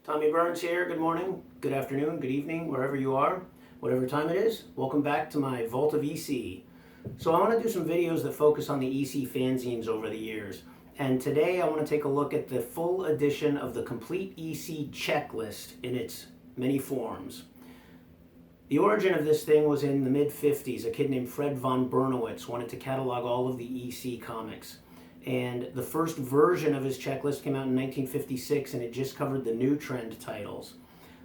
Tommy Burns here. Good morning, good afternoon, good evening, wherever you are, whatever time it is. Welcome back to my Vault of EC. So I want to do some videos that focus on the EC fanzines over the years. And today I want to take a look at the full edition of the complete EC checklist in its many forms. The origin of this thing was in the mid-50s. A kid named Fred von Bernewitz wanted to catalog all of the EC comics. And the first version of his checklist came out in 1956, and it just covered the new trend titles.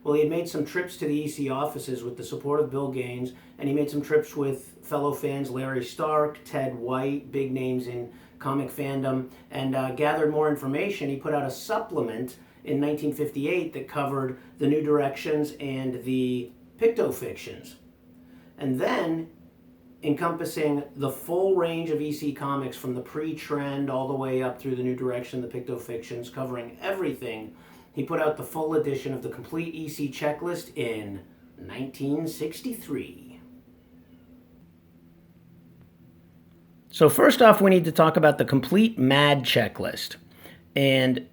Well, he had made some trips to the EC offices with the support of Bill Gaines, and he made some trips with fellow fans Larry Stark, Ted White, big names in comic fandom, and gathered more information. He put out a supplement in 1958 that covered the new directions and the pictofictions. And then, encompassing the full range of EC comics from the pre-trend all the way up through the new direction, the pictofictions, covering everything, he put out the full edition of the complete EC checklist in 1963. So first off, we need to talk about the complete MAD checklist. And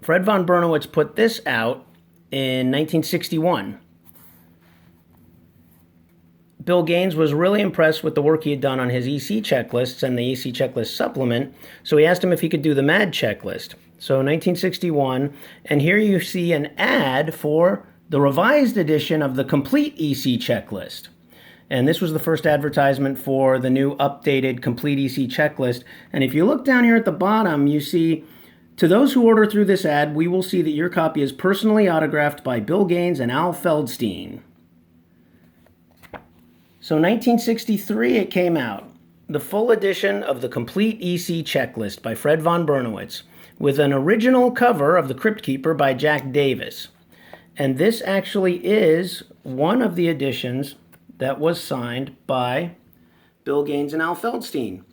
Fred von Bernewitz put this out in 1961. Bill Gaines was really impressed with the work he had done on his EC checklists and the EC checklist supplement, so he asked him if he could do the MAD checklist. So 1961, and here you see an ad for the revised edition of the complete EC checklist. And this was the first advertisement for the new updated complete EC checklist. And if you look down here at the bottom, you see, to those who order through this ad, we will see that your copy is personally autographed by Bill Gaines and Al Feldstein. So 1963 it came out, the full edition of the complete EC checklist by Fred von Bernewitz, with an original cover of The Crypt Keeper by Jack Davis. And this actually is one of the editions that was signed by Bill Gaines and Al Feldstein.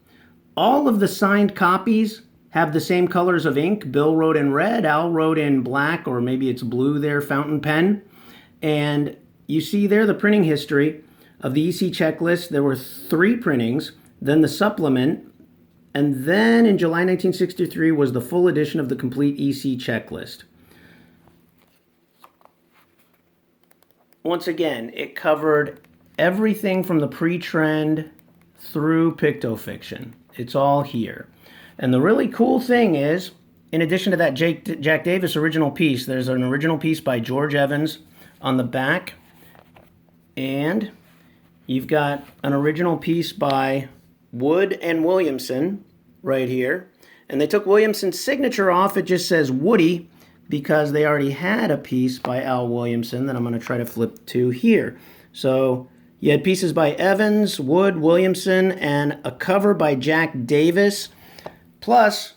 All of the signed copies have the same colors of ink. Bill wrote in red, Al wrote in black, or maybe it's blue there, fountain pen. And you see there the printing history of the EC checklist. There were 3 printings, then the supplement, and then in July 1963 was the full edition of the complete EC checklist. Once again, it covered everything from the pre-trend through pictofiction. It's all here. And the really cool thing is, in addition to that Jack Davis original piece, there's an original piece by George Evans on the back, and you've got an original piece by Wood and Williamson right here. And they took Williamson's signature off. It just says Woody because they already had a piece by Al Williamson that I'm going to try to flip to here. So you had pieces by Evans, Wood, Williamson, and a cover by Jack Davis, plus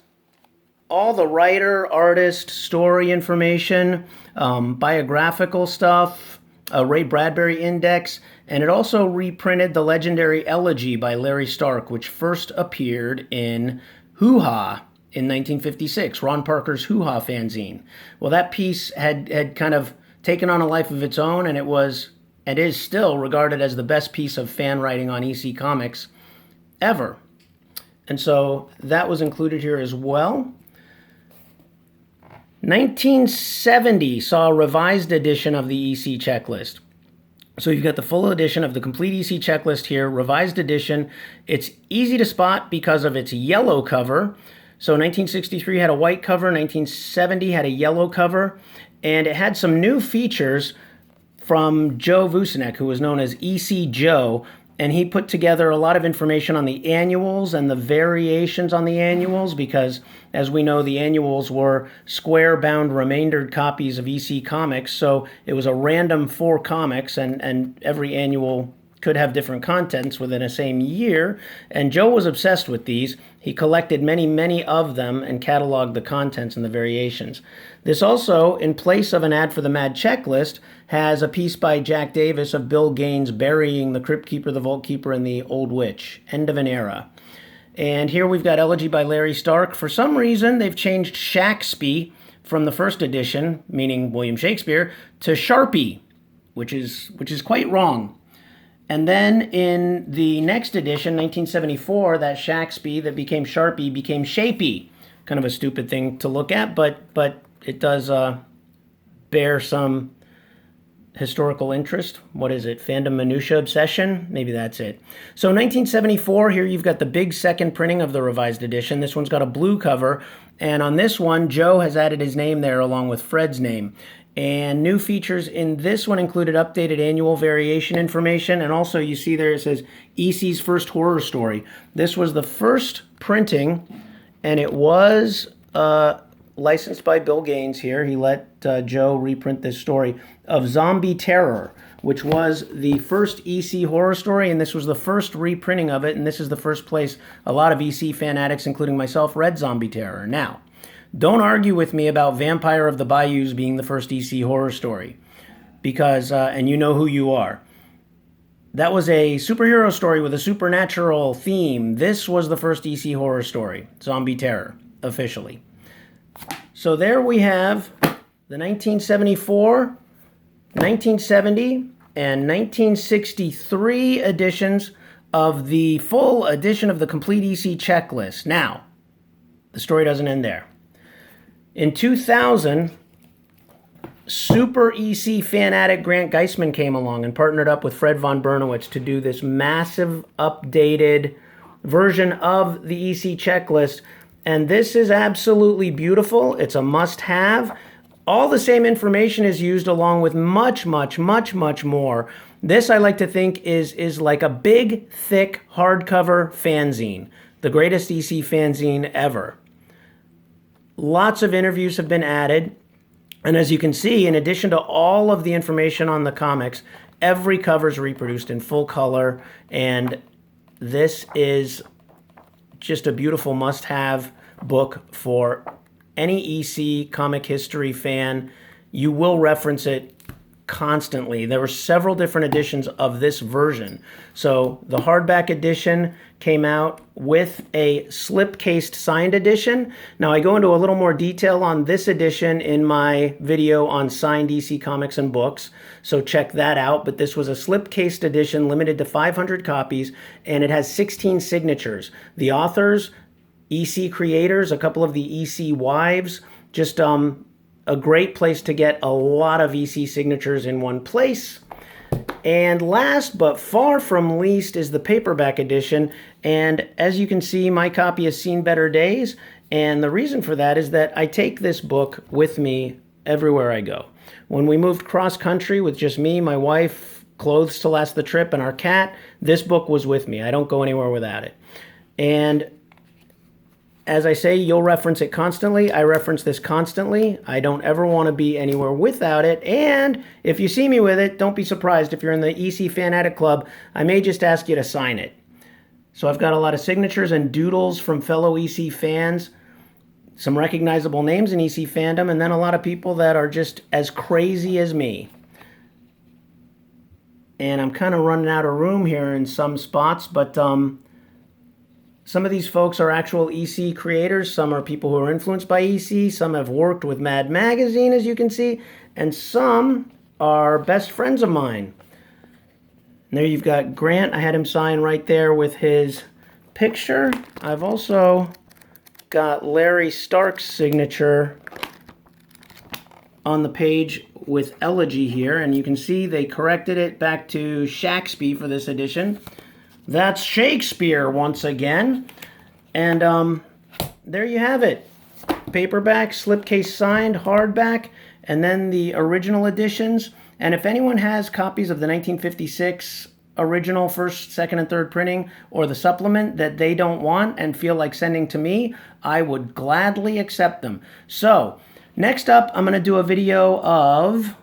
all the writer, artist, story information, biographical stuff, a Ray Bradbury index, and it also reprinted the legendary Elegy by Larry Stark, which first appeared in Hoo-Ha in 1956, Ron Parker's Hoo-Ha fanzine. Well, that piece had kind of taken on a life of its own, and it was, and is still, regarded as the best piece of fan writing on EC Comics ever. And so that was included here as well. 1970 saw a revised edition of the EC checklist. So you've got the full edition of the complete EC checklist here, revised edition. It's easy to spot because of its yellow cover. So 1963 had a white cover, 1970 had a yellow cover, and it had some new features from Joe Vucenic, who was known as EC Joe, and he put together a lot of information on the annuals and the variations on the annuals because, as we know, the annuals were square-bound remaindered copies of EC Comics, so it was a random 4 comics, and every annual could have different contents within a same year, and Joe was obsessed with these. He collected many, many of them and cataloged the contents and the variations. This also, in place of an ad for the MAD checklist, has a piece by Jack Davis of Bill Gaines burying the Crypt Keeper, the Vault Keeper, and the Old Witch. End of an era. And here we've got Elegy by Larry Stark. For some reason, they've changed Shaxpy from the first edition, meaning William Shakespeare, to Sharpie, which is quite wrong. And then in the next edition, 1974, that Shaxpy that became Sharpie became Shapey, kind of a stupid thing to look at, but it does bear some historical interest. What is it? Fandom minutia obsession? Maybe that's it. So 1974, here you've got the big second printing of the revised edition. This one's got a blue cover, and on this one, Joe has added his name there along with Fred's name. And new features in this one included updated annual variation information, and also you see there it says EC's first horror story. This was the first printing, and it was licensed by Bill Gaines here. He let Joe reprint this story of Zombie Terror, which was the first EC horror story, and this was the first reprinting of it, and this is the first place a lot of EC fan addicts, including myself, read Zombie Terror. Now, don't argue with me about Vampire of the Bayous being the first EC horror story, because, and you know who you are. That was a superhero story with a supernatural theme. This was the first EC horror story, Zombie Terror, officially. So there we have the 1974, 1970, and 1963 editions of the full edition of the complete EC checklist. Now, the story doesn't end there. In 2000, Super EC Fan-Addict Grant Geissman came along and partnered up with Fred von Bernewitz to do this massive updated version of the EC checklist. And this is absolutely beautiful. It's a must-have. All the same information is used along with much, much, much, much more. This, I like to think, is like a big, thick, hardcover fanzine. The greatest EC fanzine ever. Lots of interviews have been added. And as you can see, in addition to all of the information on the comics, every cover is reproduced in full color. And this is just a beautiful must-have book for any EC comic history fan. You will reference it constantly. There were several different editions of this version. So the hardback edition came out with a slip-cased signed edition. Now I go into a little more detail on this edition in my video on signed EC comics and books, so check that out. But this was a slip-cased edition limited to 500 copies, and it has 16 signatures. The authors, EC creators, a couple of the EC wives, just a great place to get a lot of EC signatures in one place. And last but far from least is the paperback edition. And as you can see, my copy has seen better days. And the reason for that is that I take this book with me everywhere I go. When we moved cross country with just me, my wife, clothes to last the trip, and our cat, this book was with me. I don't go anywhere without it. And as I say, you'll reference it constantly. I reference this constantly. I don't ever want to be anywhere without it. And if you see me with it, don't be surprised. If you're in the EC Fan-Addict Club, I may just ask you to sign it. So I've got a lot of signatures and doodles from fellow EC fans, some recognizable names in EC fandom, and then a lot of people that are just as crazy as me. And I'm kind of running out of room here in some spots, but some of these folks are actual EC creators. Some are people who are influenced by EC. Some have worked with Mad Magazine, as you can see. And some are best friends of mine. And there you've got Grant. I had him sign right there with his picture. I've also got Larry Stark's signature on the page with Elegy here. And you can see they corrected it back to Shakespeare for this edition. That's Shakespeare once again. And there you have it. Paperback, slipcase signed, hardback, and then the original editions. And if anyone has copies of the 1956 original first, second, and third printing or the supplement that they don't want and feel like sending to me, I would gladly accept them. So next up, I'm going to do a video of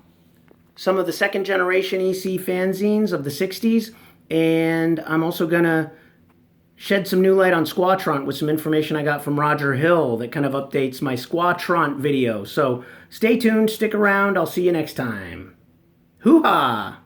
some of the second generation EC fanzines of the 60s. And I'm also going to shed some new light on Squatront with some information I got from Roger Hill that kind of updates my Squatront video. So stay tuned, stick around, I'll see you next time. Hoo-ha!